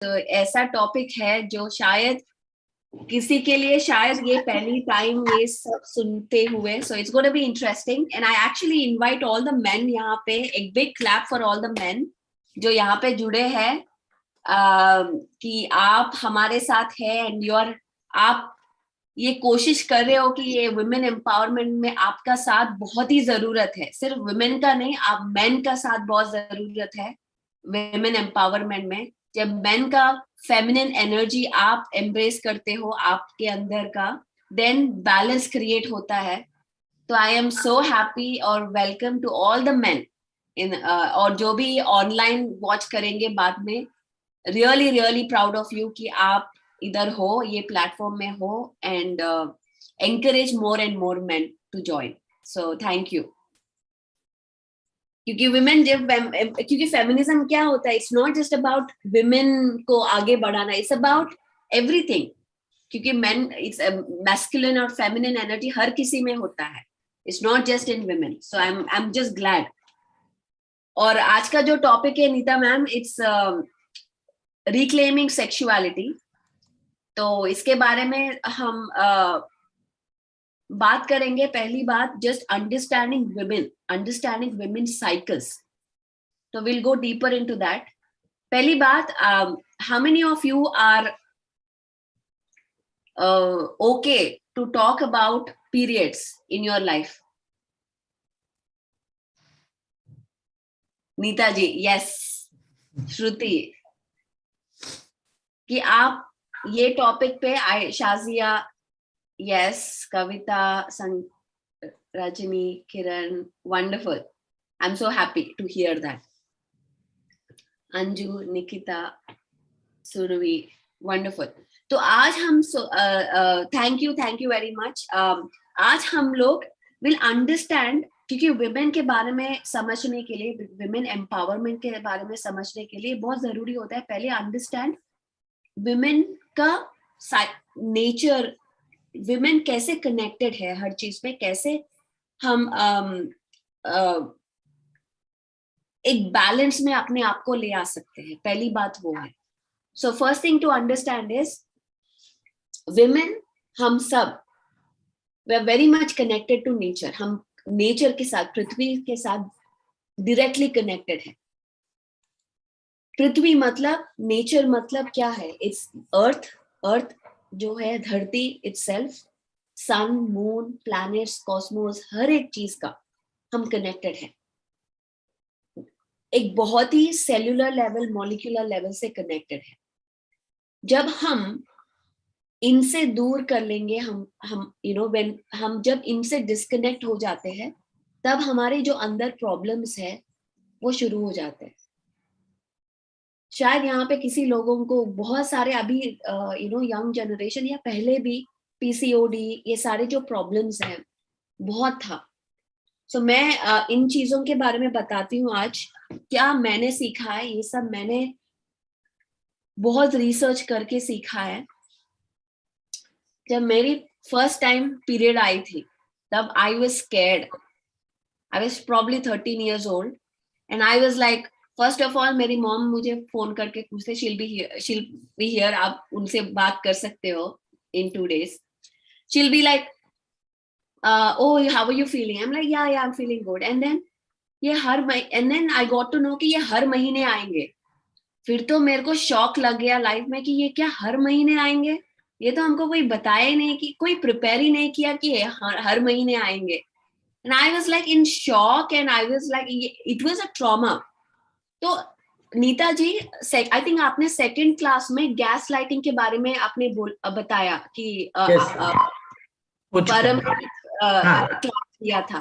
तो ऐसा टॉपिक है जो शायद किसी के लिए शायद ये पहली टाइम ये सब सुनते हुए, so it's gonna be interesting and I actually invite all the main यहाँ पे, एक big clap for all the main जो यहाँ पे जुड़े हैं, कि आप हमारे साथ हैं एंड आप ये कोशिश कर रहे हो कि ये वुमेन एम्पावरमेंट में आपका साथ बहुत ही जरूरत है। सिर्फ वुमेन का नहीं, आप मेन का साथ बहुत जरूरत है वुमेन एम्पावरमेंट में। जब मेन का फेमिनिन एनर्जी आप एम्ब्रेस करते हो आपके अंदर का, देन बैलेंस क्रिएट होता है। तो आई एम सो हैप्पी और welcome to all the men in, और जो भी ऑनलाइन वॉच करेंगे बाद में, really really proud of you कि आप इधर हो, ये प्लेटफॉर्म में हो, and encourage more and more men to join. So thank you. क्योंकि विमेन क्योंकि फेमिनिज्म क्या होता है, it's not just about women को आगे बढ़ाना, इट्स अबाउट एवरीथिंग। क्योंकि मेन, इट्स मैस्कुलिन और फेमिनिन एनर्जी हर किसी में होता है, it's not just in women. So I am just glad. और आज का जो टॉपिक है Neeta ma'am, it's reclaiming sexuality. तो इसके बारे में हम बात करेंगे। पहली बात, जस्ट अंडरस्टैंडिंग विमेन साइकिल्स। तो will go deeper into that. पहली बात, how many of you are okay to talk about periods in your life? Neeta ji, yes. Shruti, कि आप ये टॉपिक पे, Shazia, yes, Kavita, Rajni, Kiran, wonderful, I am so happy to hear that. Anju, Nikita, Surabhi, wonderful. तो आज हम थैंक यू वेरी मच। आज हम लोग विल अंडरस्टैंड, क्योंकि विमेन के बारे में समझने के लिए, विमेन एम्पावरमेंट के बारे में समझने के लिए बहुत जरूरी होता है पहले अंडरस्टैंड विमेन का नेचर, विमेन कैसे कनेक्टेड है हर चीज में, कैसे हम एक बैलेंस में अपने आप को ले आ सकते हैं। पहली बात वो है। So first thing to understand is women, हम सब we are very much connected to nature. हम नेचर के साथ, पृथ्वी के साथ डायरेक्टली कनेक्टेड है। पृथ्वी मतलब, नेचर मतलब क्या है? इट्स अर्थ जो है, धरती इटसेल्फ, सन, मून, प्लैनेट्स, कॉस्मोस, हर एक चीज का हम कनेक्टेड है। एक बहुत ही सेल्यूलर लेवल, मॉलिक्यूलर लेवल से कनेक्टेड है। जब हम इनसे दूर कर लेंगे, हम व्हेन हम जब इनसे डिस्कनेक्ट हो जाते हैं, तब हमारे जो अंदर प्रॉब्लम्स है वो शुरू हो जाते हैं। शायद यहाँ पे किसी लोगों को बहुत सारे अभी यंग जनरेशन या पहले भी पीसीओडी, ये सारे जो प्रॉब्लम्स हैं बहुत था। सो मैं इन चीजों के बारे में बताती हूँ आज। क्या मैंने सीखा है, ये सब मैंने बहुत रिसर्च करके सीखा है। जब मेरी फर्स्ट टाइम पीरियड आई थी, तब I was scared. I was probably 13 years old and I was like, first of all मेरी मॉम मुझे फोन करके पूछते, शील बी हियर, आप उनसे बात कर सकते हो इन 2 days। She'll be like, oh, how are you feeling? I'm like, yeah, I'm feeling good. And then and then I got to know कि ये हर महीने आएंगे। फिर तो मेरे को शॉक लग गया लाइफ में कि ये क्या हर महीने आएंगे? ये तो हमको कोई बताया ही नहीं, कि कोई प्रिपेयर ही नहीं किया कि हर महीने आएंगे। And I was like in shock and I was like, it was a trauma. तो नीता जी, आई थिंक आपने सेकंड क्लास में गैस लाइटिंग के बारे में आपने बताया कि परम क्लास किया था।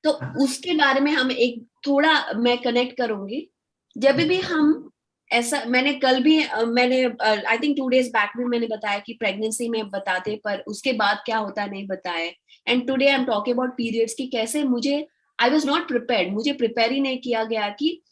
तो उसके बारे में हम एक थोड़ा मैं कनेक्ट करूंगी। जब भी हम ऐसा, मैंने कल भी आई थिंक 2 days बैक में मैंने बताया कि प्रेगनेंसी में बताते, पर उसके बाद क्या होता है नहीं बताए। And today I am talking about periods की कैसे आई वाज नॉट प्रिपेयर्ड, मुझे प्रिपेयर ही नहीं किया गया कि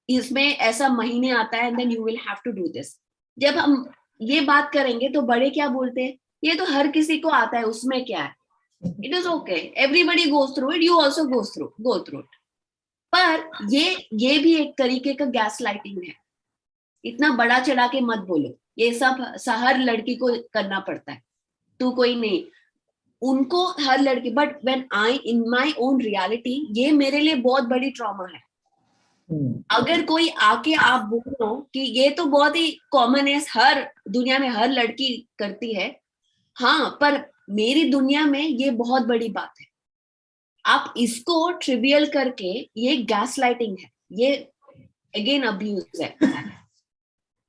इसमें ऐसा महीने आता है and then you will have to do this. जब हम ये बात करेंगे तो बड़े क्या बोलते हैं, ये तो हर किसी को आता है, उसमें क्या है, it is okay, everybody goes through it, you also go through it. पर ये भी एक तरीके का गैस लाइटिंग है। इतना बड़ा चढ़ा के मत बोलो, ये सब हर लड़की को करना पड़ता है, तू कोई नहीं, उनको हर लड़की। But when I in my own reality, ये मेरे लिए बहुत बड़ी ट्रॉमा है। अगर कोई आके आप बोलो कि ये तो बहुत ही कॉमन है, हर दुनिया में हर लड़की करती है, हाँ, पर मेरी दुनिया में ये बहुत बड़ी बात है। आप इसको ट्रिवियल करके, ये गैस लाइटिंग है, ये अगेन अब्यूज है।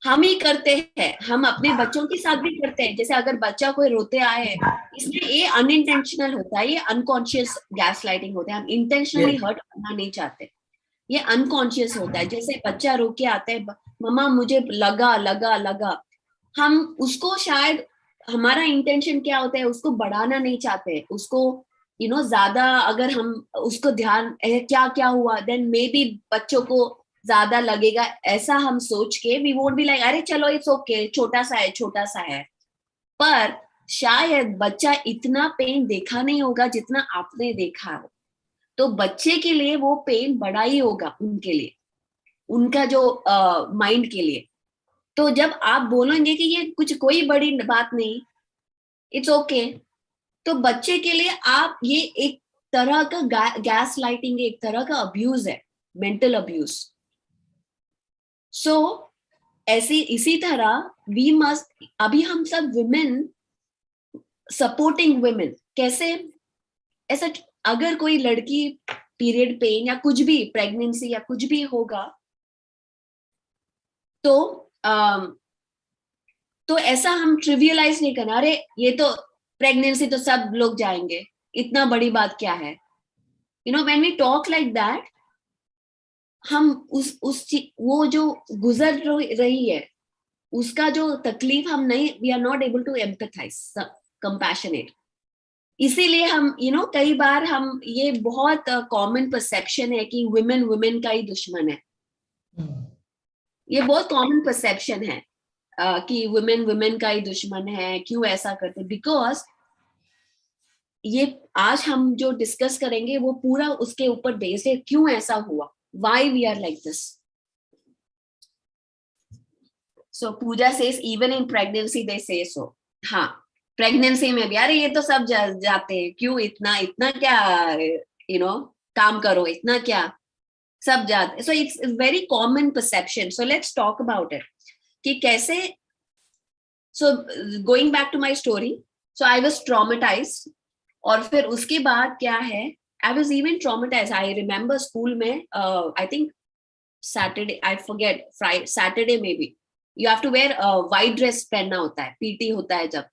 हम ही करते हैं, हम अपने बच्चों के साथ भी करते हैं। जैसे अगर बच्चा कोई रोते आए, इसमें ये अनइंटेंशनल होता है, ये अनकॉन्शियस गैस लाइटिंग होता है। हम इंटेंशनली हर्ट करना नहीं चाहते, ये अनकॉन्शियस होता है। जैसे बच्चा रो के आता है, मम्मा मुझे लगा लगा लगा, हम उसको शायद, हमारा इंटेंशन क्या होता है, उसको बढ़ाना नहीं चाहते, उसको ज्यादा, अगर हम उसको ध्यान क्या क्या हुआ, देन मे बी बच्चों को ज्यादा लगेगा, ऐसा हम सोच के वी वोंट बी लाइक अरे चलो इट्स ओके, छोटा सा है छोटा सा है। पर शायद बच्चा इतना पेन देखा नहीं होगा जितना आपने देखा हो, तो बच्चे के लिए वो पेन बड़ा ही होगा, उनके लिए, उनका जो माइंड के लिए। तो जब आप बोलेंगे कि ये कुछ कोई बड़ी बात नहीं, इट्स ओके, तो बच्चे के लिए आप ये एक तरह का गैस लाइटिंग, एक तरह का अब्यूज है, मेंटल अब्यूज। सो ऐसी इसी तरह वी मस्ट, अभी हम सब विमेन, सपोर्टिंग विमेन, कैसे, ऐसा अगर कोई लड़की पीरियड पेन या कुछ भी, प्रेगनेंसी या कुछ भी होगा, तो ऐसा हम ट्रिवियलाइज नहीं करना, अरे ये तो प्रेगनेंसी तो सब लोग जाएंगे, इतना बड़ी बात क्या है। When we talk like that, हम उस वो जो गुजर रही है, उसका जो तकलीफ हम नहीं, we are not able to empathize, compassionate. इसीलिए हम कई बार हम, ये बहुत कॉमन परसेप्शन है कि वुमेन वुमेन का ही दुश्मन है। ये बहुत कॉमन परसेप्शन है कि वुमेन वुमेन का ही दुश्मन है, क्यों ऐसा करते, बिकॉज ये आज हम जो डिस्कस करेंगे वो पूरा उसके ऊपर बेस्ड है, क्यों ऐसा हुआ, why we are like this. So Pooja says even in pregnancy they say so. हाँ, प्रेगनेंसी में भी, अरे ये तो सब जाते हैं, क्यों इतना इतना क्या, काम करो, इतना क्या, सब जाते। So it's very common perception. So let's talk about it कि कैसे। So going back to my story, so I was traumatized, और फिर उसके बाद क्या है, I was even traumatized. I remember school में, I think Saturday, I forget, Friday, Saturday में भी you have to wear white dress पहनना होता है, पीटी होता है जब,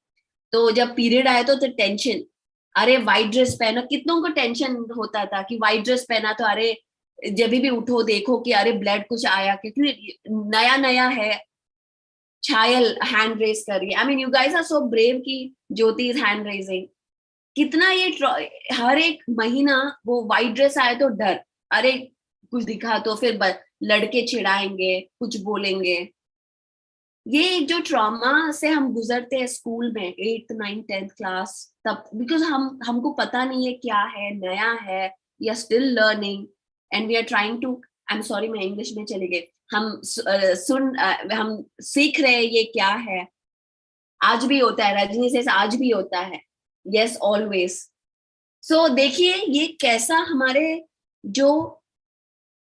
तो जब पीरियड आया तो टेंशन, अरे व्हाइट ड्रेस पहना, कितनों को टेंशन होता था कि व्हाइट ड्रेस पहना तो अरे जब भी उठो देखो कि अरे ब्लड कुछ आया, क्योंकि नया नया है। छायल हैंड रेज कर रही है, I mean you guys are so brave की ज्योति इज हैंड रेजिंग। कितना ये हर एक महीना वो व्हाइट ड्रेस आए तो डर, अरे कुछ दिखा तो फिर लड़के चिढ़ाएंगे, कुछ बोलेंगे। ये जो ट्रॉमा से हम गुजरते हैं स्कूल में, 8th 9th 10th क्लास तब, बिकॉज हमको पता नहीं है क्या है, नया है, we are still learning and we are trying to, I am sorry मैं इंग्लिश में चली गई, हम सीख रहे हैं ये क्या है। आज भी होता है, रजनी से आज भी होता है, यस ऑलवेज। सो देखिए ये कैसा हमारे जो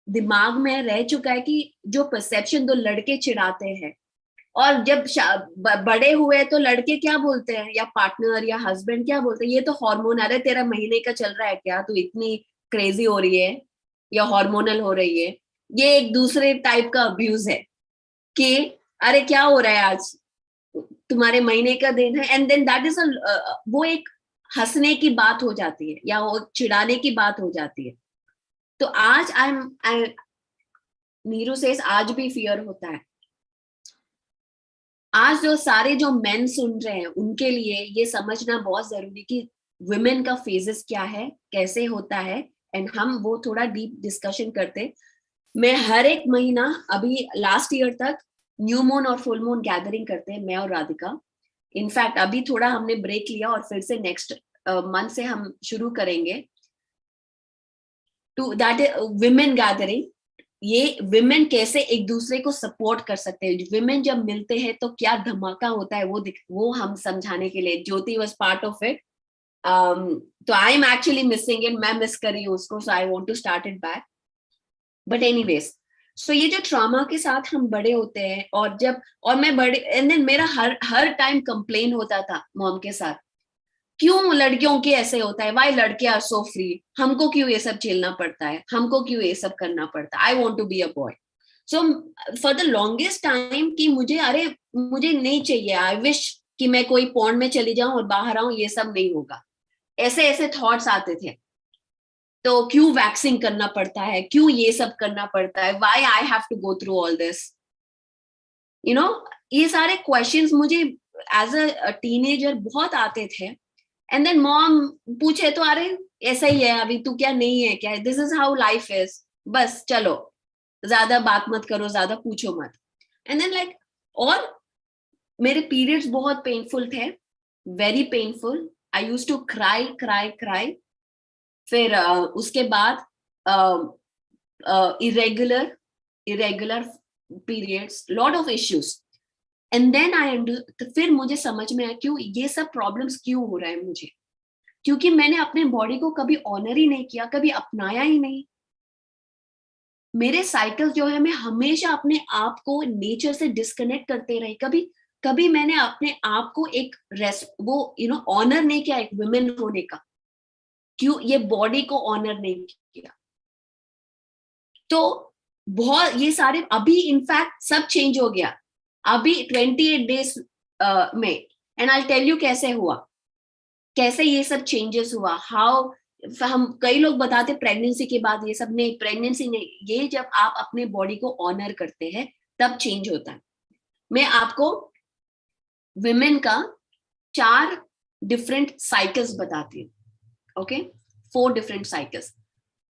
दिमाग में रह चुका है कि जो परसेप्शन, दो लड़के चिढ़ाते हैं, और जब बड़े हुए तो लड़के क्या बोलते हैं, या पार्टनर या हस्बैंड क्या बोलते हैं, ये तो हार्मोन, अरे तेरा महीने का चल रहा है क्या, तू इतनी क्रेजी हो रही है या हार्मोनल हो रही है। ये एक दूसरे टाइप का अब्यूज है कि अरे क्या हो रहा है आज, तुम्हारे महीने का दिन है, एंड देन दैट इज वो एक हंसने की बात हो जाती है या वो चिढ़ाने की बात हो जाती है। तो आज नीरू से आज भी फियर होता है। आज जो सारे जो मेन सुन रहे हैं उनके लिए ये समझना बहुत जरूरी कि वुमेन का फेजेस क्या है, कैसे होता है, एंड हम वो थोड़ा डीप डिस्कशन करते। मैं हर एक महीना, अभी लास्ट ईयर तक न्यू मून और फुल मून गैदरिंग करते हैं, मैं और राधिका। इनफैक्ट अभी थोड़ा हमने ब्रेक लिया और फिर से नेक्स्ट मंथ से हम शुरू करेंगे टू दैट वुमेन गैदरिंग, ये विमेन कैसे एक दूसरे को सपोर्ट कर सकते हैं, विमेन जब मिलते हैं तो क्या धमाका होता है, वो हम समझाने के लिए Jyoti was part of it. तो I am actually missing it, मैं मिस कर रही हूँ उसको, so I want to start it back. But anyways, so ये जो ट्रॉमा के साथ हम बड़े होते हैं, और मैं बड़े, एंड देन मेरा हर टाइम कंप्लेन होता था मॉम के साथ, क्यों लड़कियों के ऐसे होता है, वाई लड़के आर सो फ्री, हमको क्यों ये सब झेलना पड़ता है, हमको क्यों ये सब करना पड़ता है, I want to be a boy. So for the longest time कि मुझे नहीं चाहिए, आई विश कि मैं कोई पॉन्ड में चली जाऊं और बाहर आऊं, ये सब नहीं होगा, ऐसे ऐसे थॉट्स आते थे. तो क्यों वैक्सिंग करना पड़ता है, क्यों ये सब करना पड़ता है, why I have to go through all this, you know, ये सारे क्वेश्चंस मुझे एज अ टीनेजर बहुत आते थे. एंड देन मॉम पूछे तो अरे ऐसा ही है, अभी तू क्या नहीं है क्या, this is how life is, बस चलो, ज्यादा बात मत करो, ज्यादा पूछो मत. एंड देन लाइक, और मेरे पीरियड्स बहुत पेनफुल थे, very painful. I used to cry cry cry. फिर उसके बाद irregular irregular periods, lot of issues. And then फिर मुझे समझ में आया क्यों ये सब प्रॉब्लम्स क्यों हो रहा है मुझे, क्योंकि मैंने अपने बॉडी को कभी ऑनर ही नहीं किया, कभी अपनाया ही नहीं. मेरे साइकिल जो है, मैं हमेशा अपने आप को नेचर से डिस्कनेक्ट करते रही, कभी कभी मैंने अपने आप को एक ऑनर नहीं किया, एक वुमेन होने का, क्यों ये बॉडी को ऑनर नहीं किया. तो बहुत ये सारे, अभी इनफैक्ट सब चेंज हो गया अभी 28 डेज में. एंड आई टेल यू कैसे हुआ, कैसे ये सब चेंजेस हुआ, हाउ. हम कई लोग बताते प्रेगनेंसी के बाद, ये सब नहीं, प्रेगनेंसी नहीं, ये जब आप अपने बॉडी को ऑनर करते हैं तब चेंज होता है. मैं आपको विमेन का 4 डिफरेंट साइकिल्स बताती हूँ. Okay, 4 different cycles.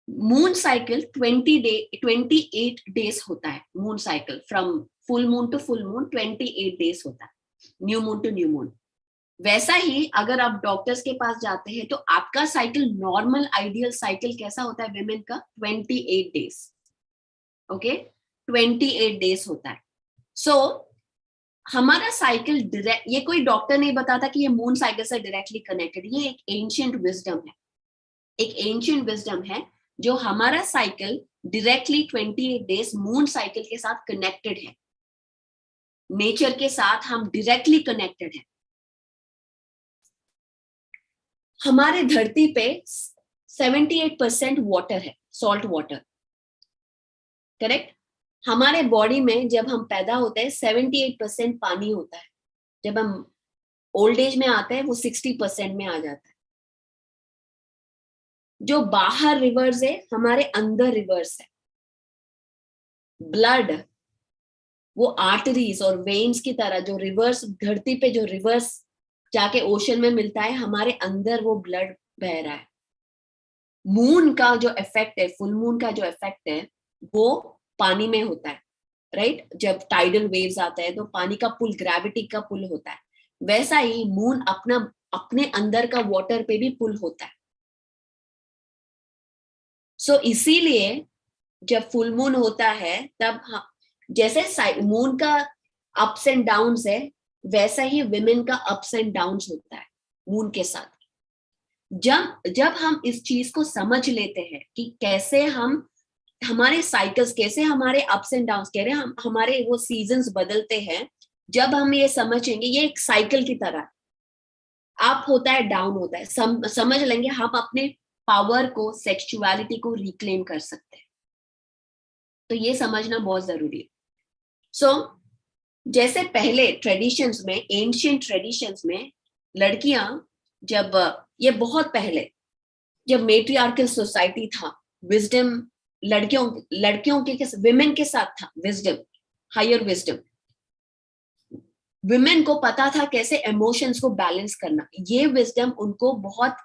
Moon cycle 28 days होता है. Moon cycle from full moon to full moon 28 days होता है, new moon to new moon. वैसा ही अगर आप डॉक्टर्स के पास जाते हैं तो आपका साइकिल, नॉर्मल आइडियल साइकिल कैसा होता है विमेन का, 28 डेज. ओके, 28 डेज होता है. सो हमारा साइकिल डायरेक्ट, ये कोई डॉक्टर नहीं बताता कि ये मून साइकिल से डायरेक्टली कनेक्टेड, ये एक एंशिएंट विजडम है, एक एंशिएंट विजडम है, जो हमारा cycle directly 28 days moon cycle के साथ कनेक्टेड है. नेचर के साथ हम डायरेक्टली कनेक्टेड है. हमारे धरती पे 78% वाटर है, सॉल्ट वाटर, करेक्ट. हमारे बॉडी में जब हम पैदा होते हैं 78% पानी होता है, जब हम ओल्ड एज में आते हैं वो 60% में आ जाता है. जो बाहर रिवर्स है, हमारे अंदर रिवर्स है. ब्लड, वो आर्टरीज और वेन्स की तरह, जो रिवर्स धरती पे जो रिवर्स जाके ओशन में मिलता है, हमारे अंदर वो ब्लड बह रहा है. मून का जो इफेक्ट है, फुल मून का जो इफेक्ट है, वो पानी में होता है, राइट. जब टाइडल वेव्स आता है तो पानी का पुल, ग्रेविटी का पुल होता है. वैसा ही मून अपने अंदर का वाटर पे भी पुल होता है. सो इसीलिए जब फुल मून होता है तब जैसे मून का अप्स एंड डाउन्स है, वैसा ही विमेन का अप्स एंड डाउन्स होता है मून के साथ. जब हम इस चीज को समझ लेते हैं कि कैसे हमारे साइकिल्स, कैसे हमारे अप्स एंड डाउन्स, कह रहे हैं हमारे वो सीजन्स बदलते हैं, जब हम ये समझेंगे, ये एक साइकिल की तरह, अप होता है डाउन होता है, समझ लेंगे, हम अपने पावर को, सेक्सुअलिटी को रिक्लेम कर सकते हैं. तो ये समझना बहुत जरूरी है. सो जैसे पहले ट्रेडिशंस में, एंशिएंट ट्रेडिशंस में, लड़कियां जब, ये बहुत पहले जब मेट्रियार्कल सोसाइटी था, विजडम लड़कियों के विमेन के साथ था, विजडम, हायर विजडम. विमेन को पता था कैसे इमोशंस को बैलेंस करना, ये विजडम उनको बहुत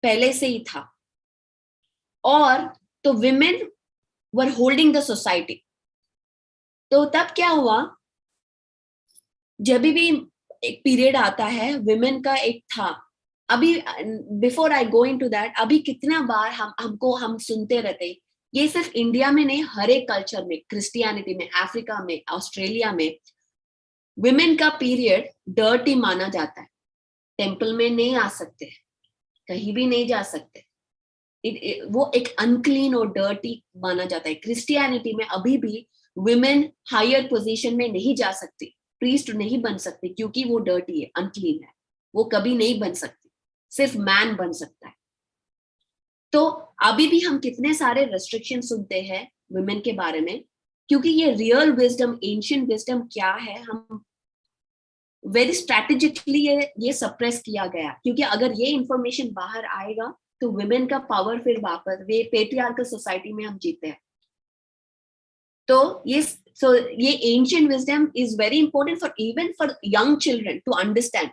पहले से ही था. और तो women were holding the society. तो तब क्या हुआ, जब भी एक पीरियड आता है विमेन का, एक था, अभी before I go into that, अभी कितना बार हम सुनते रहते ये सिर्फ इंडिया में नहीं, हर एक कल्चर में, क्रिश्चियनिटी में, अफ्रीका में, ऑस्ट्रेलिया में विमेन का पीरियड डर्टी माना जाता है। टेंपल में नहीं आ सकते, कहीं भी नहीं जा सकते, वो एक अनक्लीन और डर्टी माना जाता है। क्रिश्चियनिटी में अभी भी विमेन हायर पोजीशन में नहीं जा सकती, प्रीस्ट नहीं बन सकती, क्योंकि वो डर्टी है, अनक्लीन है, वो कभी नहीं बन सकती, सिर्फ मैन बन सकता है। तो अभी भी हम कितने सारे रेस्ट्रिक्शन सुनते हैं विमेन के बारे में, क्योंकि ये रियल विजडम, एंशिएंट विजडम क्या है, हम वेरी स्ट्रेटेजिकली ये सप्रेस किया गया, क्योंकि अगर ये इंफॉर्मेशन बाहर आएगा तो वुमेन का पावर फिर वापस, वे पेट्रियार्कल सोसाइटी में हम जीते हैं। तो ये ancient wisdom is very important for even for young children to understand.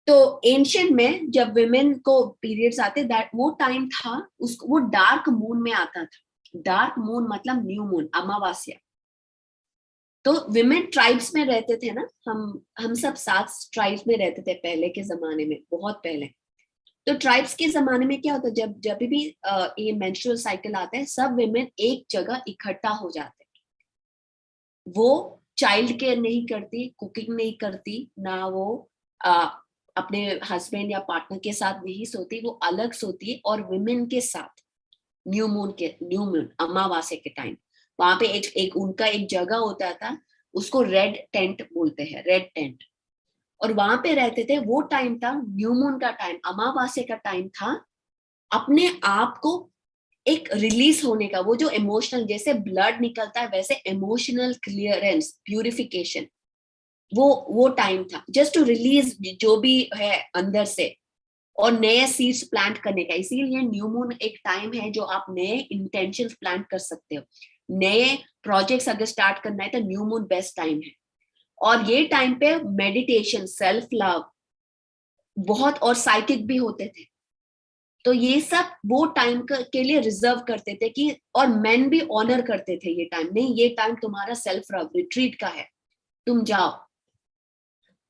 तो एंशिएंट में जब वुमेन को पीरियड्स आते, दैट वो टाइम था, उसको वो डार्क मून में आता था। डार्क मून मतलब न्यू मून, अमावस्या। तो विमेन ट्राइब्स में रहते थे ना, हम सब 7 ट्राइब्स में रहते थे पहले के जमाने में, बहुत पहले। तो ट्राइब्स के जमाने में क्या होता है, जब जब भी ये मेंस्ट्रुअल साइकिल आता है, सब विमेन एक जगह इकट्ठा हो जाते हैं। वो चाइल्ड केयर नहीं करती, कुकिंग नहीं करती, ना वो अपने हस्बैंड या पार्टनर के साथ नहीं सोती, वो अलग सोती है और विमेन के साथ न्यू मून अमावस्या के टाइम वहां पे एक उनका एक जगह होता था, उसको रेड टेंट बोलते हैं, रेड टेंट, और वहां पे रहते थे। वो टाइम था न्यू मून का टाइम, अमावस्या का टाइम था, अपने आप को एक रिलीज होने का, वो जो इमोशनल, जैसे ब्लड निकलता है वैसे इमोशनल क्लियरेंस, प्यूरिफिकेशन, वो टाइम था, जस्ट टू रिलीज जो भी है अंदर से, और नए सीड्स प्लांट करने का। इसीलिए न्यू मून एक टाइम है जो आप नए इंटेंशंस प्लांट कर सकते हो, नए प्रोजेक्ट्स अगर स्टार्ट करना है तो न्यू मून बेस्ट टाइम है। और ये टाइम पे मेडिटेशन, सेल्फ लव बहुत, और साइकिक भी होते थे। तो ये सब वो टाइम के लिए रिजर्व करते थे कि, और मेन भी ऑनर करते थे ये टाइम, नहीं ये टाइम तुम्हारा सेल्फ लव रिट्रीट का है, तुम जाओ।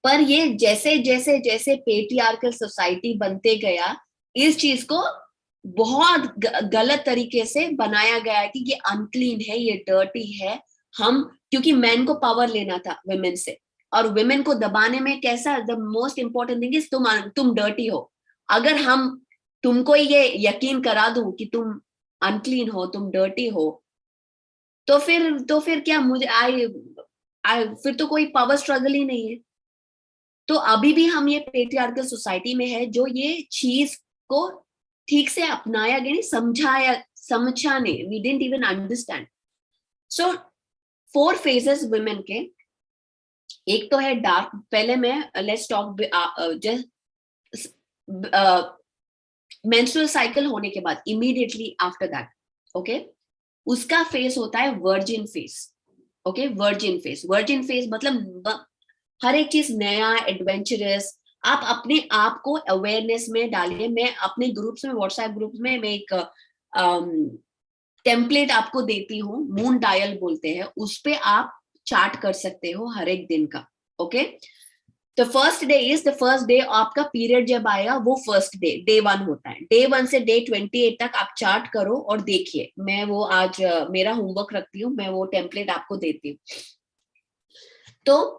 पर ये जैसे जैसे जैसे पेट्रियार्कल सोसाइटी बनते गया, इस चीज को बहुत गलत तरीके से बनाया गया है कि ये अनक्लीन है, ये डर्टी है। हम, क्योंकि मैन को पावर लेना था वुमेन से, और वुमेन को दबाने में कैसा, the most important thing is तुम डर्टी हो। अगर हम तुमको ये यकीन करा दूं कि तुम अनक्लीन हो, तुम डर्टी हो, तो फिर क्या, मुझे आई फिर तो कोई पावर स्ट्रगल ही नहीं है। तो अभी भी हम ये पेट्रियार्कल सोसाइटी में है, जो ये चीज को ठीक से अपनाया गया नहीं, समझा नहीं, we didn't even understand. So 4 phases women के, एक तो है डार्क, पहले मैं let's talk just menstrual cycle होने के बाद इमीडिएटली आफ्टर दैट, ओके, उसका फेस होता है virgin phase. Okay, virgin phase मतलब हर एक चीज नया, एडवेंचरस, आप अपने आप को अवेयरनेस में डालिए। मैं अपने ग्रुप्स में, व्हाट्सएप ग्रुप्स में, मैं एक टेम्पलेट आपको देती हूँ, मून डायल बोलते हैं, उस पे आप चार्ट कर सकते हो हर एक दिन का। ओके, तो फर्स्ट डे आपका पीरियड जब आएगा, वो फर्स्ट डे 1 होता है। डे 1 से डे 28 तक आप चार्ट करो और देखिए। मैं वो आज मेरा होमवर्क रखती हूँ, मैं वो टेम्पलेट आपको देती हूँ। तो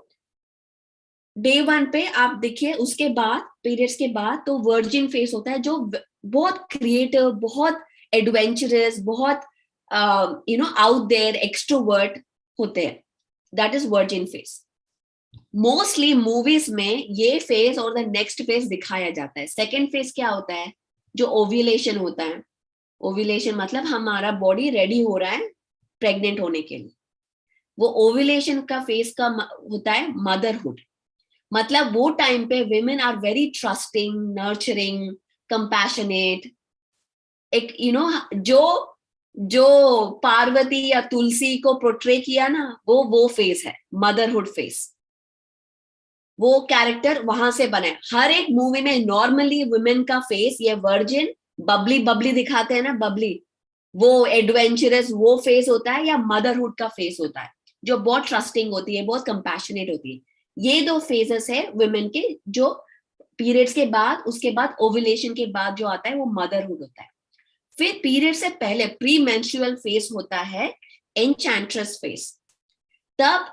डे 1 पे आप देखिए, उसके बाद पीरियड्स के बाद तो वर्जिन फेस होता है, जो बहुत क्रिएटिव, बहुत एडवेंचरस, बहुत आउट देयर, एक्सट्रोवर्ट होते हैं, that is virgin face. Mostly movies में ये फेस और द नेक्स्ट फेस दिखाया जाता है। सेकेंड फेस क्या होता है, जो ओव्यूलेशन होता है। ओव्यूलेशन मतलब हमारा बॉडी रेडी हो रहा है प्रेग्नेंट होने के लिए। वो ओव्यूलेशन का फेस का होता है मदरहुड। मतलब वो टाइम पे women are very trusting, nurturing, compassionate. एक जो पार्वती या तुलसी को पोर्ट्रे किया ना, वो फेस है, मदरहुड फेस। वो कैरेक्टर वहां से बने। हर एक मूवी में नॉर्मली वुमेन का फेस, ये वर्जिन, बबली दिखाते हैं ना, बबली, वो एडवेंचरस वो फेस होता है, या मदरहुड का फेस होता है, जो बहुत ट्रस्टिंग होती है, बहुत कंपैशनेट होती है। ये 2 फेजेस है वुमेन के, जो पीरियड्स के बाद, उसके बाद ओव्यूलेशन के बाद जो आता है, वो मदरहुड होता है। फिर पीरियड से पहले प्री मेंस्ट्रुअल फेज होता है एन्चैंट्रेस फेज। तब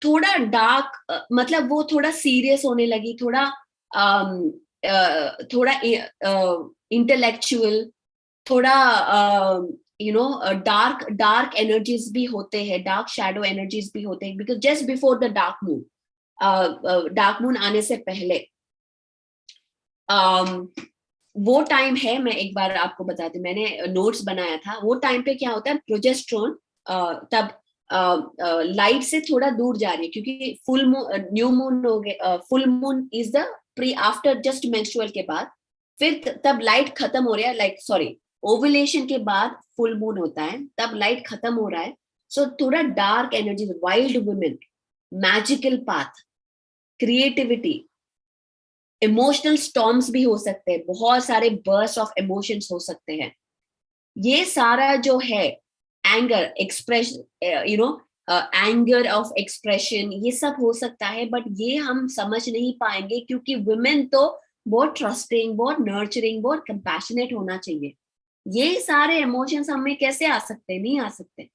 थोड़ा डार्क, मतलब वो थोड़ा सीरियस होने लगी, थोड़ा थोड़ा इंटेलेक्चुअल, थोड़ा डार्क डार्क एनर्जीज भी होते हैं, डार्क शैडो एनर्जीज भी होते हैं, because just before the dark moon, dark moon आने से पहले वो टाइम है। मैं एक बार आपको बताती हूँ, मैंने नोट्स बनाया था। वो टाइम पे क्या होता है, प्रोजेस्ट्रोन तब लाइट से थोड़ा दूर जा रही है, क्योंकि फुल मून, न्यू मून हो गए, full moon is the pre after just menstrual के बाद, फिर तब लाइट खत्म हो रहा है, लाइक सॉरी ओवुलेशन के बाद फुल मून होता है, तब लाइट खत्म हो रहा है। सो थोड़ा dark energy, wild women, magical path, creativity, emotional storms भी हो सकते हैं, बहुत सारे बर्स्ट ऑफ इमोशंस हो सकते हैं। ये सारा जो है anger expression, anger of expression, ये सब हो सकता है, बट ये हम समझ नहीं पाएंगे, क्योंकि वुमेन तो बहुत ट्रस्टिंग, बहुत नर्चरिंग, बहुत कंपैशनेट होना चाहिए। ये सारे इमोशंस हमें कैसे आ सकते हैं, नहीं आ सकते।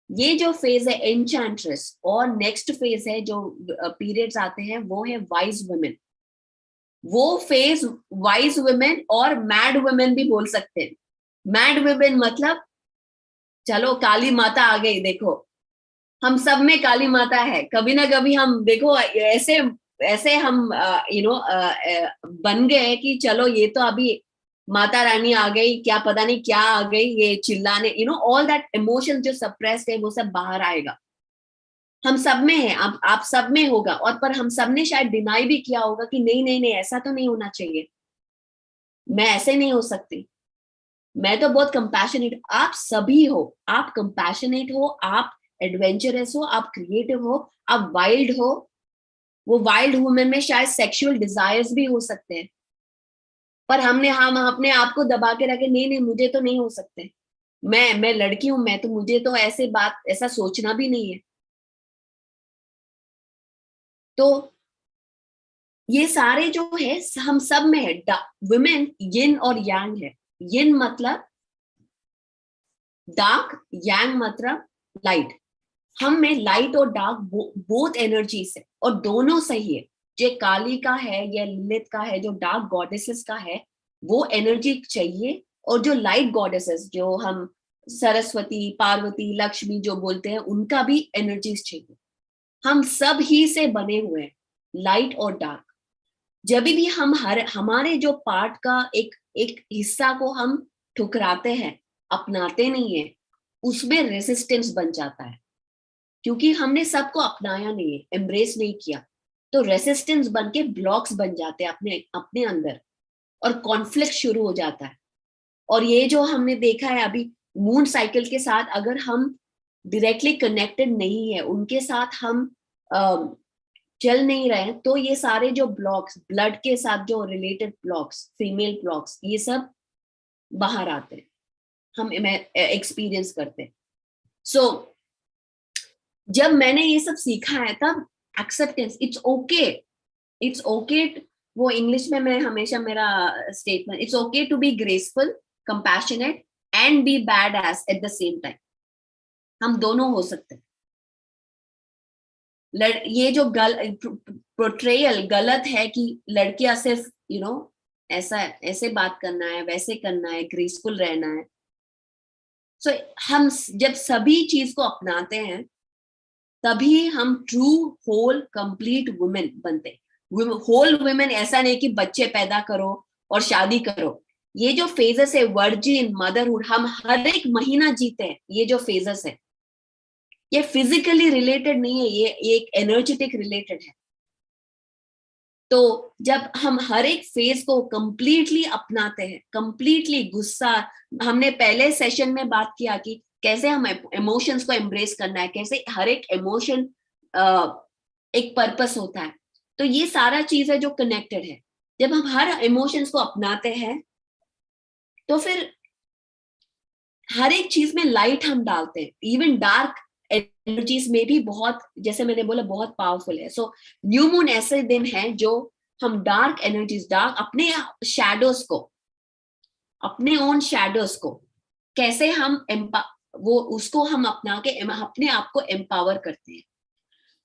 ये जो फेज है एन्चैंट्रेस, और नेक्स्ट फेज है जो पीरियड्स आते हैं, वो है वाइज वुमेन। वो फेज वाइज वुमेन और मैड वुमेन भी बोल सकते हैं। मैड वुमेन मतलब चलो काली माता आ गई, देखो हम सब में काली माता है, कभी ना कभी हम देखो ऐसे ऐसे हम बन गए कि चलो ये तो अभी माता रानी आ गई, क्या पता नहीं क्या आ गई, ये चिल्लाने, ऑल दैट इमोशन जो सप्रेस्ड है वो सब बाहर आएगा। हम सब में है, आप सब में होगा, और पर हम सब ने शायद डिनाई भी किया होगा कि नहीं नहीं नहीं, ऐसा तो नहीं होना चाहिए, मैं ऐसे नहीं हो सकती, मैं तो बहुत कंपैशनेट। आप सभी हो, आप कंपैशनेट हो, आप एडवेंचरस हो, आप क्रिएटिव हो, आप वाइल्ड हो। वो वाइल्ड वुमेन में शायद सेक्सुअल डिजायर्स भी हो सकते हैं, पर हम अपने आप को दबा के रखे, नहीं नहीं मुझे तो नहीं हो सकते, मैं लड़की हूं, मैं तो, मुझे तो ऐसे बात, ऐसा सोचना भी नहीं है। तो ये सारे जो है हम सब में है। वुमेन यिन और यांग है। यिन मतलब डार्क, यांग मतलब लाइट। हम में लाइट और डार्क बोथ एनर्जीज है, और दोनों सही है। जो काली का है या लिलित का है, जो डार्क गॉडेसेस का है, वो एनर्जी चाहिए। और जो लाइट गॉडेसेस, जो हम सरस्वती, पार्वती, लक्ष्मी जो बोलते हैं, उनका भी एनर्जीज चाहिए। हम सब ही से बने हुए हैं, लाइट और डार्क। जब भी हम हमारे जो पार्ट का एक एक हिस्सा को हम ठुकराते हैं, अपनाते नहीं है, उसमें रेसिस्टेंस बन जाता है, क्योंकि हमने सबको अपनाया नहीं है, एम्ब्रेस नहीं किया। तो रेसिस्टेंस बन के ब्लॉक्स बन जाते हैं अपने अपने अंदर, और कॉन्फ्लिक्ट शुरू हो जाता है। और ये जो हमने देखा है अभी मून साइकिल के साथ, अगर हम डायरेक्टली कनेक्टेड नहीं है उनके साथ, हम चल नहीं रहे हैं, तो ये सारे जो ब्लॉक्स, ब्लड के साथ जो रिलेटेड ब्लॉक्स, फीमेल ब्लॉक्स, ये सब बाहर आते हैं, हम एक्सपीरियंस करते हैं। सो जब मैंने ये सब सीखा है, तब acceptance, it's okay, it's okay. वो इंग्लिश में मैं हमेशा मेरा statement, it's okay to be graceful, compassionate and be badass at the same time. हम दोनों हो सकते हैं। ये जो पोर्ट्रेयल गलत है कि लड़कियां सिर्फ ऐसा ऐसे बात करना है, वैसे करना है, ग्रेसफुल रहना है। सो हम जब सभी चीज को अपनाते हैं, तभी हम ट्रू होल कंप्लीट वुमेन बनते हैं। होल वुमेन ऐसा नहीं कि बच्चे पैदा करो और शादी करो। ये जो फेजेस है, वर्जिन, मदरहुड, हम हर एक महीना जीते हैं। ये जो फेजेस है, ये फिजिकली रिलेटेड नहीं है, ये एक एनर्जेटिक रिलेटेड है। तो जब हम हर एक फेज को कंप्लीटली अपनाते हैं, कंप्लीटली गुस्सा, हमने पहले सेशन में बात किया कि कैसे हम इमोशंस को एम्ब्रेस करना है, कैसे हर एक इमोशन एक पर्पस होता है। तो ये सारा चीज है जो कनेक्टेड है। जब हम हर इमोशंस को अपनाते हैं, तो फिर हर एक चीज में लाइट हम डालते हैं। इवन डार्क एनर्जीज में भी बहुत, जैसे मैंने बोला, बहुत पावरफुल है। सो न्यू मून ऐसे दिन है जो हम डार्क एनर्जीज, डार्क अपने शैडोज को, अपने ओन शैडोज को कैसे हम वो उसको हम अपना के अपने आप को एम्पावर करते हैं।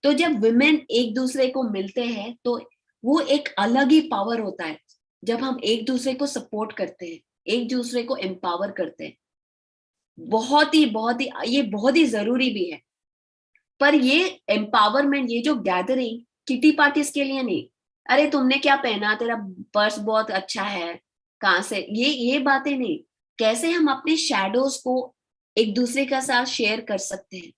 तो जब विमेन एक दूसरे को मिलते हैं तो वो एक अलग ही पावर होता है। जब हम एक दूसरे को सपोर्ट करते हैं, एक दूसरे को एम्पावर करते हैं, बहुत ही ये बहुत ही जरूरी भी है। पर ये एम्पावरमेंट, ये जो गैदरिंग किटी पार्टीज के लिए नहीं, अरे तुमने क्या पहना, तेरा पर्स बहुत अच्छा है, कहाँ से, ये बातें नहीं। कैसे हम अपने शैडोज को एक दूसरे के साथ शेयर कर सकते हैं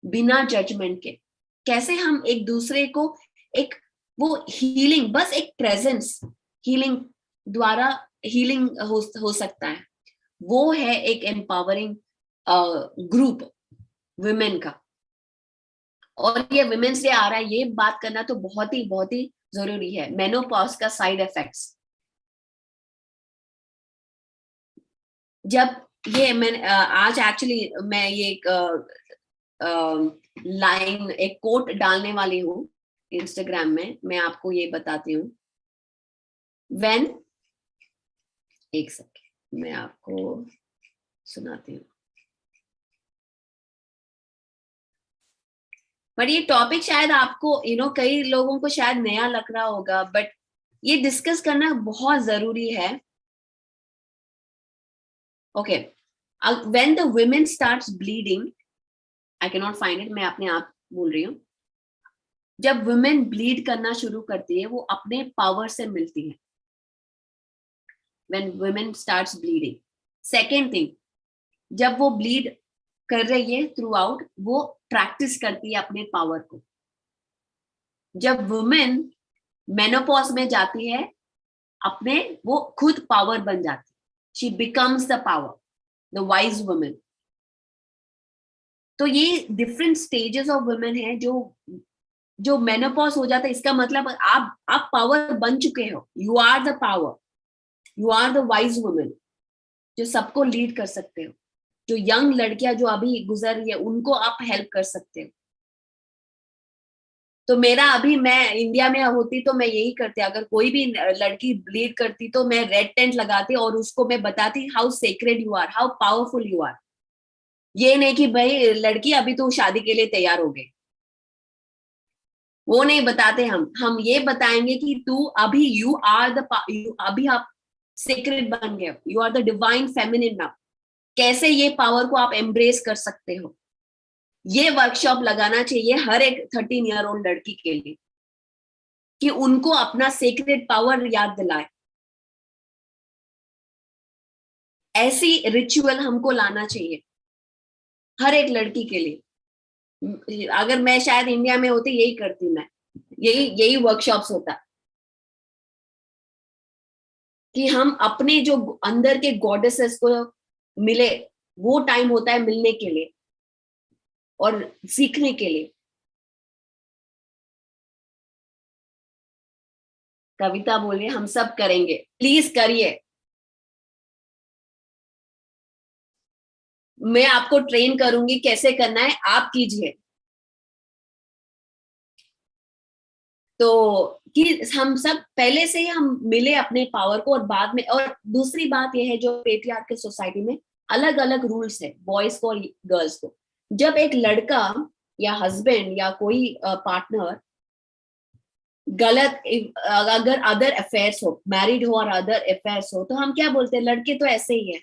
बिना जजमेंट के। कैसे हम एक दूसरे को एक वो हीलिंग, बस एक प्रेजेंस, हीलिंग द्वारा हीलिंग हो सकता है। वो है एक एम्पावरिंग ग्रुप विमेन का। और ये विमेन्स डे आ रहा है, ये बात करना तो बहुत ही जरूरी है। मेनोपॉज का साइड इफेक्ट्स, जब ये मैं आज एक्चुअली मैं ये एक लाइन, एक कोट डालने वाली हूँ इंस्टाग्राम में, मैं आपको ये बताती हूँ। व्हेन, एक सेकेंड मैं आपको सुनाती हूँ। बट ये टॉपिक शायद आपको कई लोगों को शायद नया लग रहा होगा, बट ये डिस्कस करना बहुत जरूरी है। Okay, when the women starts bleeding, I can not find it, मैं अपने आप बोल रही हूँ। जब वुमेन ब्लीड करना शुरू करती है, वो अपने पावर से मिलती है। When women starts bleeding, second thing, जब वो ब्लीड कर रही है थ्रू आउट, वो प्रैक्टिस करती है अपने पावर को। जब वुमेन मेनोपॉज में जाती है, अपने वो खुद पावर बन जाती है। She becomes the power, the wise women. तो ये डिफरेंट स्टेजेस ऑफ वुमेन है। जो मेनोपॉज हो जाता है, इसका मतलब आप पावर बन चुके हो, you are the power, you are the wise women, जो सबको लीड कर सकते हो। जो यंग लड़कियां जो अभी गुजर रही है, उनको आप हेल्प कर सकते हो। तो मेरा अभी, मैं इंडिया में होती तो मैं यही करती, अगर कोई भी लड़की ब्लीड करती तो मैं रेड टेंट लगाती और उसको मैं बताती how sacred you are, how powerful you are. ये नहीं कि भाई लड़की अभी तो शादी के लिए तैयार हो गई, वो नहीं बताते। हम ये बताएंगे कि तू अभी यू आर द, अभी आप सीक्रेट बन गए, you are the divine feminine now. कैसे ये पावर को आप एम्ब्रेस कर सकते हो, ये वर्कशॉप लगाना चाहिए हर एक 13 ईयर ओल्ड लड़की के लिए, कि उनको अपना सीक्रेट पावर याद दिलाए। ऐसी रिचुअल हमको लाना चाहिए हर एक लड़की के लिए। अगर मैं शायद इंडिया में होती, यही करती मैं, यही वर्कशॉप्स होता, कि हम अपने जो अंदर के गॉडेसेस को मिले। वो टाइम होता है मिलने के लिए और सीखने के लिए। कविता बोलिए, हम सब करेंगे, प्लीज करिए। मैं आपको ट्रेन करूंगी कैसे करना है, आप कीजिए। तो कि हम सब पहले से ही हम मिले अपने पावर को, और बाद में। और दूसरी बात यह है, जो पेट्रियार्कल सोसाइटी में अलग अलग रूल्स है बॉयज को और गर्ल्स को। जब एक लड़का या हस्बैंड या कोई पार्टनर गलत, अगर अदर अफेयर्स हो, मैरिड हो और अदर अफेयर्स हो, तो हम क्या बोलते हैं, लड़के तो ऐसे ही है,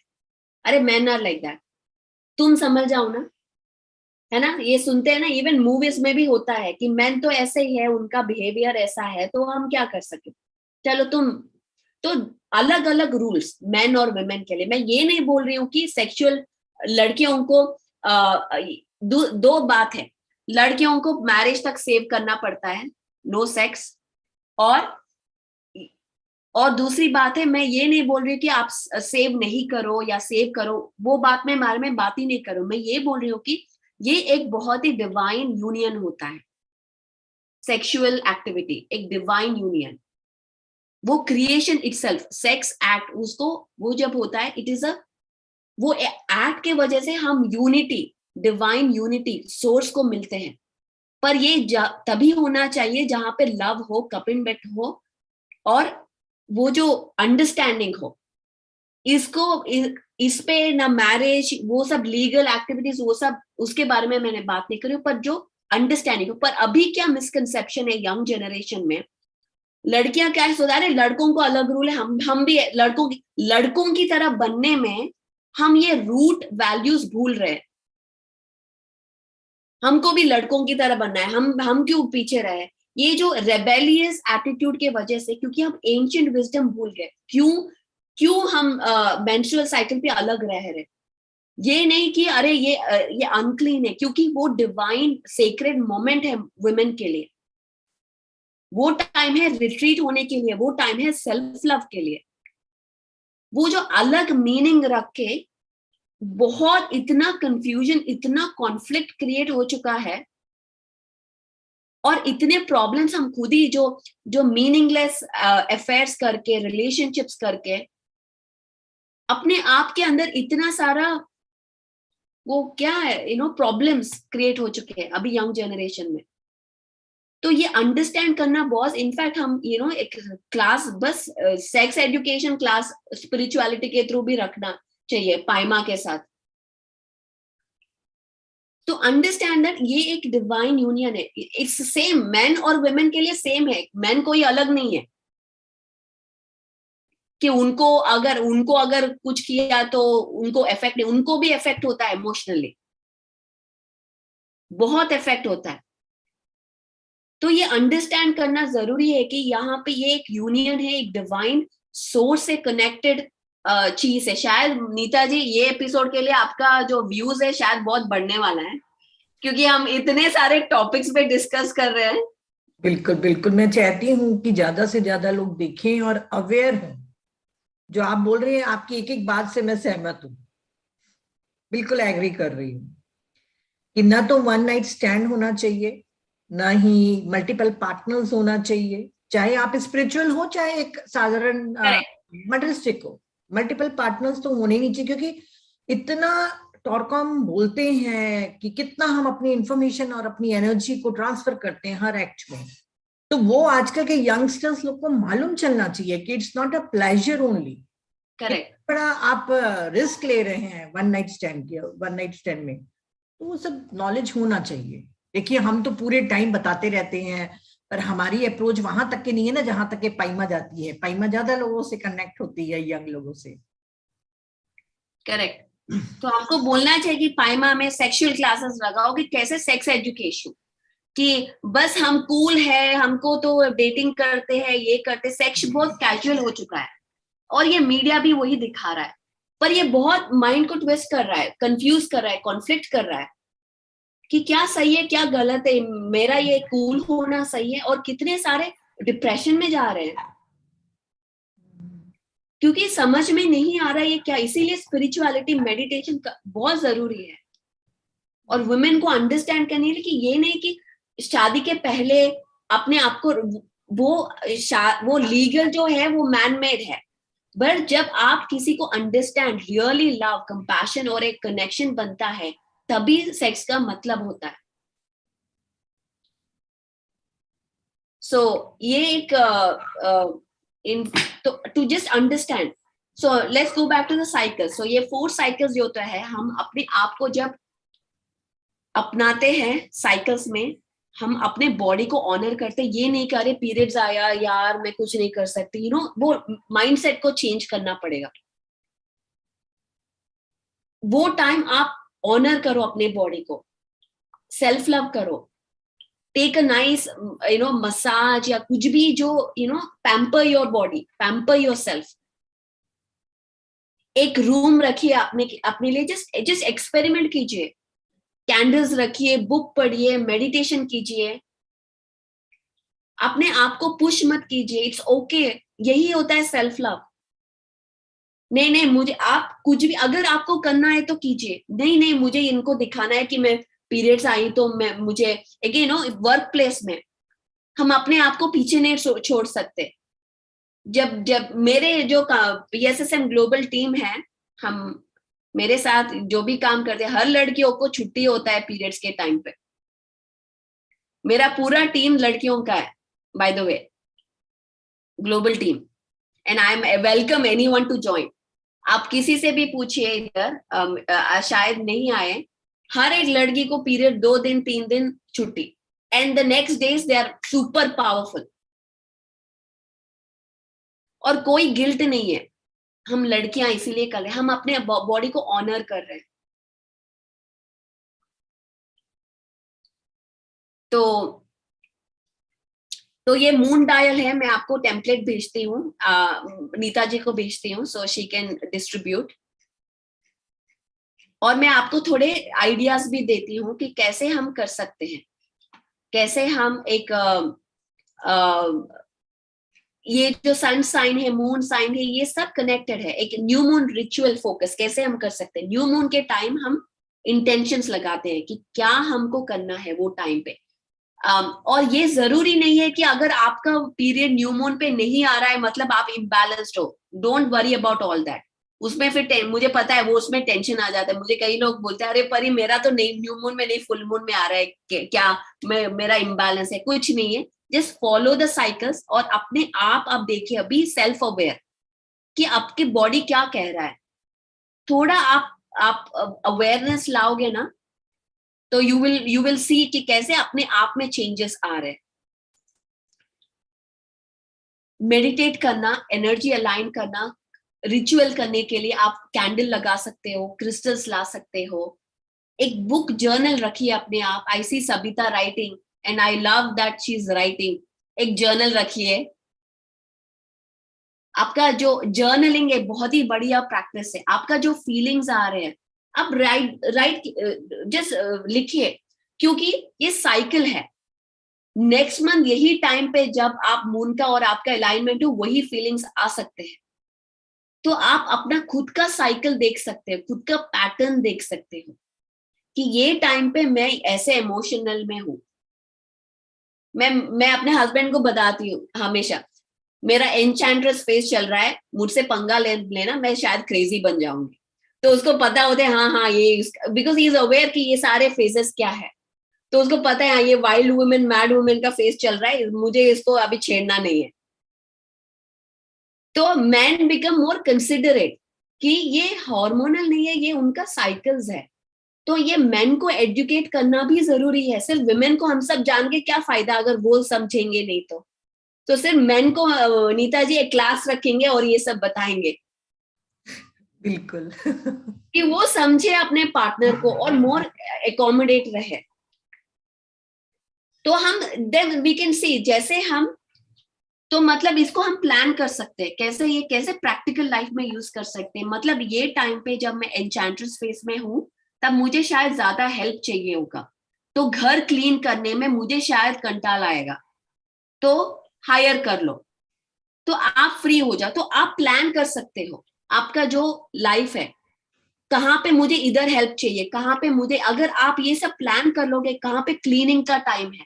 अरे मैन आर लाइक दैट, तुम समझ जाओ ना, है ना। ये सुनते हैं ना, इवन मूवीज में भी होता है कि मैन तो ऐसे ही है, उनका बिहेवियर ऐसा है, तो हम क्या कर सके, चलो तुम। तो अलग अलग रूल्स मैन और वुमेन के लिए। मैं ये नहीं बोल रही हूँ कि सेक्सुअल लड़कियों को दो बात है, लड़कियों को मैरिज तक सेव करना पड़ता है, नो सेक्स। और दूसरी बात है, मैं ये नहीं बोल रही हूँ कि आप सेव नहीं करो या सेव करो, वो बात में बारे में बात ही नहीं करूं। मैं ये बोल रही हूँ कि ये एक बहुत ही डिवाइन यूनियन होता है। सेक्सुअल एक्टिविटी एक डिवाइन यूनियन, वो क्रिएशन इटसेल्फ, सेक्स एक्ट, उसको वो जब होता है, इट इज अ, वो एक्ट के वजह से हम यूनिटी, डिवाइन यूनिटी सोर्स को मिलते हैं। पर ये तभी होना चाहिए जहां पे लव हो, कपिल मेट हो, और वो जो अंडरस्टैंडिंग हो। इसको इस पे ना मैरिज, वो सब लीगल एक्टिविटीज, वो सब उसके बारे में मैंने बात नहीं करी, पर जो अंडरस्टैंडिंग। पर अभी क्या मिसकंसेप्शन है यंग जनरेशन में, लड़कियां क्या सोचा रहे, लड़कों को अलग रूल है, हम भी लड़कों की तरह बनने में हम ये रूट वैल्यूज भूल रहे हैं। हमको भी लड़कों की तरह बनना है, हम क्यों पीछे रहे? ये जो रेबेलियस एटीट्यूड के वजह से, क्योंकि हम एंशिएंट विजडम भूल गए। क्यों हम मेंस्ट्रुअल साइकिल पे अलग रह रहे? ये नहीं कि अरे ये अनक्लीन है, क्योंकि वो डिवाइन सेक्रेड मोमेंट है वुमेन के लिए। वो टाइम है रिट्रीट होने के लिए, वो टाइम है सेल्फ लव के लिए। वो जो अलग मीनिंग रख के बहुत इतना कंफ्यूजन, इतना कॉन्फ्लिक्ट क्रिएट हो चुका है, और इतने प्रॉब्लम्स हम खुद ही जो मीनिंगलेस अफेयर्स करके, रिलेशनशिप्स करके अपने आप के अंदर इतना सारा वो क्या है प्रॉब्लम्स क्रिएट हो चुके हैं अभी यंग जनरेशन में। तो ये अंडरस्टैंड करना बहुत, इनफैक्ट हम एक क्लास, बस सेक्स एजुकेशन क्लास स्पिरिचुअलिटी के थ्रू भी रखना चाहिए पाइमा के साथ। तो अंडरस्टैंड दैट ये एक डिवाइन यूनियन है, इट्स सेम, मेन और वुमेन के लिए सेम है, मेन कोई अलग नहीं है कि उनको अगर कुछ किया तो उनको इफेक्ट नहीं, उनको भी इफेक्ट होता है इमोशनली, बहुत इफेक्ट होता है। तो ये अंडरस्टैंड करना जरूरी है कि यहाँ पे ये एक यूनियन है, एक डिवाइन सोर्स से कनेक्टेड चीज है। शायद नीता जी ये एपिसोड के लिए आपका जो व्यूज है शायद बहुत बढ़ने वाला है, क्योंकि हम इतने सारे टॉपिक्स पे डिस्कस कर रहे हैं। बिल्कुल बिल्कुल, मैं चाहती हूँ कि ज्यादा से ज्यादा लोग देखें और अवेयर हों। जो आप बोल रहे हैं, आपकी एक एक बात से मैं सहमत हूँ, बिल्कुल एग्री कर रही हूँ कि ना तो वन नाइट स्टैंड होना चाहिए, ना ही मल्टीपल पार्टनर्स होना चाहिए, चाहे आप स्पिरिचुअल हो चाहे एक साधारण मटेरियलिस्टिक हो। मल्टीपल पार्टनर्स तो होने ही नहीं चाहिए, क्योंकि इतना टॉर्कॉम बोलते हैं कि कितना हम अपनी इंफॉर्मेशन और अपनी एनर्जी को ट्रांसफर करते हैं हर एक्ट में। तो वो आजकल के यंगस्टर्स लोग को मालूम चलना चाहिए कि it's not a pleasure only. Correct. बड़ा आप रिस्क ले रहे हैं वन नाइट स्टैंड में, तो वो सब नॉलेज होना चाहिए। देखिए, हम तो पूरे टाइम बताते रहते हैं, पर हमारी अप्रोच वहां तक के नहीं है ना जहां तक के पाइमा जाती है। पाइमा ज्यादा लोगों से कनेक्ट होती है, यंग लोगों से। करेक्ट। तो आपको बोलना चाहिए कि पाइमा में सेक्सुअल क्लासेस लगाओ, कि कैसे सेक्स एजुकेशन, कि बस हम कूल है, हमको तो डेटिंग करते हैं, ये करते, सेक्स बहुत कैजुअल हो चुका है, और ये मीडिया भी वही दिखा रहा है। पर ये बहुत माइंड को ट्विस्ट कर रहा है, कंफ्यूज कर रहा है, कॉन्फ्लिक्ट कर रहा है कि क्या सही है क्या गलत है, मेरा ये कूल होना सही है, और कितने सारे डिप्रेशन में जा रहे हैं क्योंकि समझ में नहीं आ रहा है ये क्या। इसीलिए स्पिरिचुअलिटी, मेडिटेशन बहुत जरूरी है, और वुमेन को अंडरस्टैंड करनी है कि ये नहीं कि शादी के पहले अपने आप को वो लीगल जो है वो मैन मेड है, बट जब आप किसी को अंडरस्टैंड, रियली लव, कंपैशन और एक कनेक्शन बनता है, तभी सेक्स का मतलब होता है। सो ये एक to just understand. So let's go back to the cycle. So ये 4 साइकिल्स जो होता है, हम अपने आप को जब अपनाते हैं साइकिल्स में, हम अपने बॉडी को ऑनर करते हैं। ये नहीं करे पीरियड्स आया यार मैं कुछ नहीं कर सकती, वो माइंडसेट को चेंज करना पड़ेगा। वो टाइम आप ऑनर करो अपने बॉडी को, सेल्फ लव करो, टेक अ नाइस मसाज या कुछ भी जो pamper your body, pamper your self. एक रूम रखिए अपने लिए, जस्ट एक्सपेरिमेंट कीजिए, कैंडल्स रखिए, बुक पढ़िए, मेडिटेशन कीजिए, अपने आप को पुश मत कीजिए, इट्स ओके। यही होता है सेल्फ लव। नहीं मुझे, आप कुछ भी अगर आपको करना है तो कीजिए, नहीं मुझे इनको दिखाना है कि मैं पीरियड्स आई तो मुझे अगेन वर्क प्लेस में हम अपने आप को पीछे नहीं छोड़ सकते। जब मेरे जो PSSM ग्लोबल टीम है, हम मेरे साथ जो भी काम करते हैं, हर लड़कियों को छुट्टी होता है पीरियड्स के टाइम पे। मेरा पूरा टीम लड़कियों का है, by the way, global team, and I am welcome anyone to join. आप किसी से भी पूछिए इधर, शायद नहीं आए, हर एक लड़की को पीरियड 2 दिन 3 दिन छुट्टी, and the next days they are super powerful, और कोई गिल्ट नहीं है। हम लड़कियां इसीलिए कर रहे हैं, हम अपने बॉडी को ऑनर कर रहे हैं। तो ये मून डायल है, मैं आपको टेम्पलेट भेजती हूँ, नीता जी को भेजती हूँ, सो शी कैन डिस्ट्रीब्यूट। और मैं आपको थोड़े आइडियाज भी देती हूँ कि कैसे हम कर सकते हैं, कैसे हम एक ये जो सन साइन है, मून साइन है, ये सब कनेक्टेड है। एक न्यू मून रिचुअल फोकस कैसे हम कर सकते हैं। न्यू मून के टाइम हम इंटेंशंस लगाते हैं कि क्या हमको करना है वो टाइम पे। और ये जरूरी नहीं है कि अगर आपका पीरियड न्यू मून पे नहीं आ रहा है मतलब आप इम्बैलेंस्ड हो। Don't worry about all that. उसमें फिर मुझे पता है वो उसमें टेंशन आ जाता है। मुझे कई लोग बोलते हैं अरे परी मेरा तो नहीं न्यू मून में नहीं फुल मून में आ रहा है, क्या मेरा इम्बैलेंस है। कुछ नहीं है, जस्ट फॉलो द साइकिल्स और अपने आप देखिए, अभी सेल्फ अवेयर कि आपकी बॉडी क्या कह रहा है। थोड़ा आप अवेयरनेस लाओगे ना तो यू विल सी कि कैसे अपने आप में चेंजेस आ रहे हैं। मेडिटेट करना, एनर्जी अलाइन करना, रिचुअल करने के लिए आप कैंडल लगा सकते हो, क्रिस्टल्स ला सकते हो। एक बुक जर्नल रखिए अपने आप। I see Sabita writing and I love that she is writing. एक जर्नल रखिए। आपका जो जर्नलिंग है बहुत ही बढ़िया प्रैक्टिस है। आपका जो फीलिंग्स आ रहे हैं आप राइट जस्ट लिखिए, क्योंकि ये साइकिल है। नेक्स्ट मंथ यही टाइम पे जब आप मून का और आपका अलाइनमेंट हो वही फीलिंग्स आ सकते हैं। तो आप अपना खुद का साइकिल देख सकते हो, खुद का पैटर्न देख सकते हो कि ये टाइम पे मैं ऐसे इमोशनल में हूं। मैं अपने हस्बैंड को बताती हूँ हमेशा, मेरा एनचैंट्रेस फेस चल रहा है, मुझसे पंगा लेना, मैं शायद क्रेजी बन जाऊंगी। तो उसको पता होता है हाँ हाँ ये, बिकॉज ही इज अवेयर कि ये सारे फेजेस क्या है। तो उसको पता है हाँ ये वाइल्ड वुमेन मैड वुमेन का फेस चल रहा है, मुझे इसको अभी छेड़ना नहीं है। तो मैन बिकम मोर कंसिडरेट कि ये हार्मोनल नहीं है, ये उनका साइकिल्स है। तो ये मेन को एजुकेट करना भी जरूरी है। सिर्फ विमेन को हम सब जान के क्या फायदा अगर वो समझेंगे नहीं तो सिर्फ मेन को नीता जी एक क्लास रखेंगे और ये सब बताएंगे। बिल्कुल। कि वो समझे अपने पार्टनर को और मोर एकोमोडेट रहे। तो हम देन वी कैन सी जैसे हम, तो मतलब इसको हम प्लान कर सकते हैं कैसे, ये कैसे प्रैक्टिकल लाइफ में यूज कर सकते हैं। मतलब ये टाइम पे जब मैं एन्चैंट्रेस फेस में हूं तब मुझे शायद ज्यादा हेल्प चाहिए होगा, तो घर क्लीन करने में मुझे शायद कंटाल आएगा, तो हायर कर लो, तो आप फ्री हो जाओ। तो आप प्लान कर सकते हो आपका जो लाइफ है, कहाँ पे मुझे इधर हेल्प चाहिए, कहाँ पे मुझे, अगर आप ये सब प्लान कर लोगे कहाँ पे क्लीनिंग का टाइम है,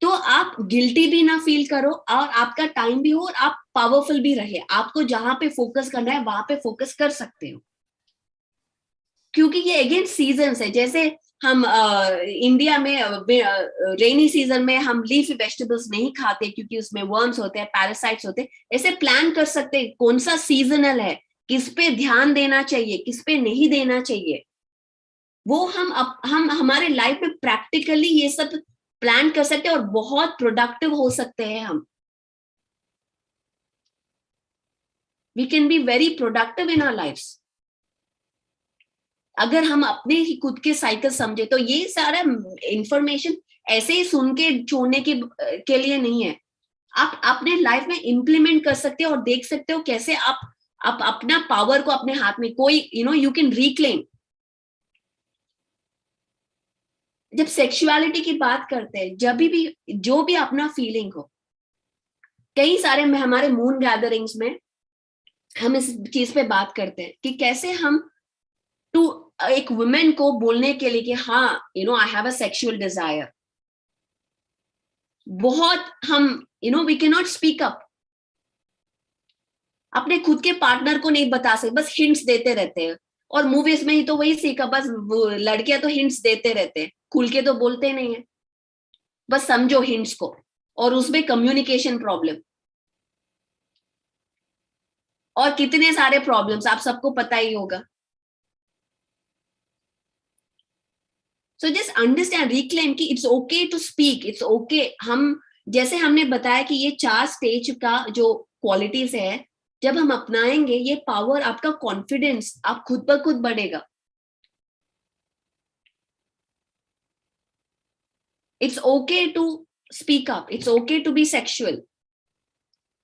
तो आप गिल्टी भी ना फील करो और आपका टाइम भी हो और आप पावरफुल भी रहे। आपको जहां पे फोकस करना है वहां पे फोकस कर सकते हो। क्योंकि ये अगेन सीजन है। जैसे हम इंडिया में रेनी सीजन में हम लीफी वेजिटेबल्स नहीं खाते क्योंकि उसमें वर्म्स होते हैं, पैरासाइट्स होते हैं। ऐसे प्लान कर सकते हैं कौन सा सीजनल है, किस पे ध्यान देना चाहिए, किस पे नहीं देना चाहिए। वो हम हमारे लाइफ में प्रैक्टिकली ये सब प्लान कर सकते हैं और बहुत प्रोडक्टिव हो सकते हैं हम। We can be very productive in our lifes अगर हम अपने ही खुद के साइकिल समझे। तो ये सारा इंफॉर्मेशन ऐसे ही सुन के छोड़ने के लिए नहीं है। आप अपने लाइफ में इंप्लीमेंट कर सकते हो और देख सकते हो कैसे आप अपना पावर को अपने हाथ में, कोई यू कैन रिक्लेम। जब सेक्सुअलिटी की बात करते हैं, जब भी जो भी अपना फीलिंग हो, कई सारे में हमारे मून गैदरिंग्स में हम इस चीज पे बात करते हैं कि कैसे हम टू एक वुमेन को बोलने के लिए कि हाँ I have a sexual desire, बहुत हम we can not speak up, अपने खुद के पार्टनर को नहीं बता सकते, बस हिंट्स देते रहते हैं। और मूवीज में ही तो वही सीखा, बस लड़कियां तो हिंट्स देते रहते हैं, खुल के तो बोलते नहीं है, बस समझो हिंट्स को, और उसमें कम्युनिकेशन प्रॉब्लम। और कितने सारे प्रॉब्लम्स आप सबको पता ही होगा. सो जस्ट अंडरस्टैंड, रिक्लेम कि it's okay to speak, it's okay. हम जैसे हमने बताया कि ये 4 स्टेज का जो क्वालिटीज है, जब हम अपनाएंगे ये पावर, आपका कॉन्फिडेंस आप खुद ब खुद बढ़ेगा. It's okay to speak up, it's okay to be sexual.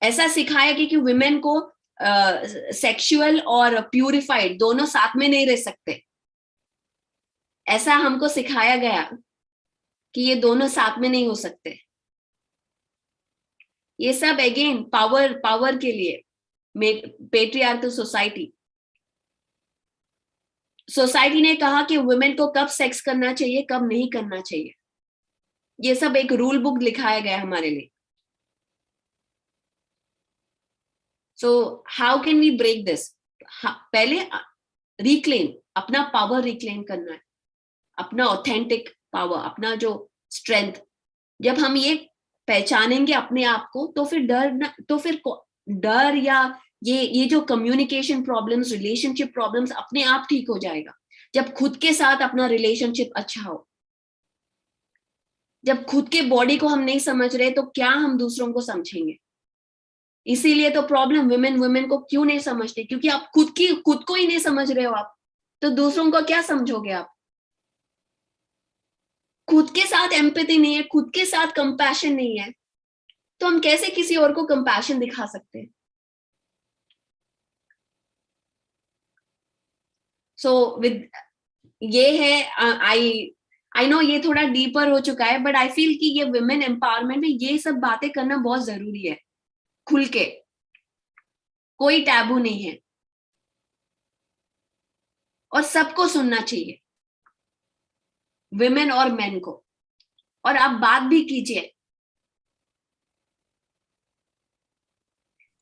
ऐसा सिखाया कि वुमेन को सेक्सुअल और प्यूरिफाइड दोनों साथ में नहीं रह सकते. ऐसा हमको सिखाया गया कि ये दोनों साथ में नहीं हो सकते. ये सब अगेन पावर, पावर के लिए. पेट्रियार्कल सोसाइटी, सोसाइटी ने कहा कि वुमेन को कब सेक्स करना चाहिए, कब नहीं करना चाहिए. ये सब एक रूल बुक लिखाया गया हमारे लिए. So how can we break this? पहले रिक्लेम, अपना पावर रिक्लेम करना है, अपना ऑथेंटिक पावर, अपना जो स्ट्रेंथ. जब हम ये पहचानेंगे अपने आप को, तो फिर डर या ये जो कम्युनिकेशन प्रॉब्लम्स, रिलेशनशिप प्रॉब्लम्स अपने आप ठीक हो जाएगा. जब खुद के साथ अपना रिलेशनशिप अच्छा हो. जब खुद के बॉडी को हम नहीं समझ रहे तो क्या हम दूसरों को समझेंगे? इसीलिए तो प्रॉब्लम, वुमेन को क्यों नहीं समझते? क्योंकि आप खुद को ही नहीं समझ रहे हो आप, तो दूसरों को क्या समझोगे आप? खुद के साथ एम्पैथी नहीं है, खुद के साथ कंपैशन नहीं है, तो हम कैसे किसी और को कंपैशन दिखा सकते हैं? सो विद ये है, आई नो ये थोड़ा डीपर हो चुका है, बट आई फील कि ये वुमेन एम्पावरमेंट में ये सब बातें करना बहुत जरूरी है, खुल के. कोई टैबू नहीं है और सबको सुनना चाहिए, विमेन और मेन को. और आप बात भी कीजिए.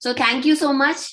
सो थैंक यू सो मच.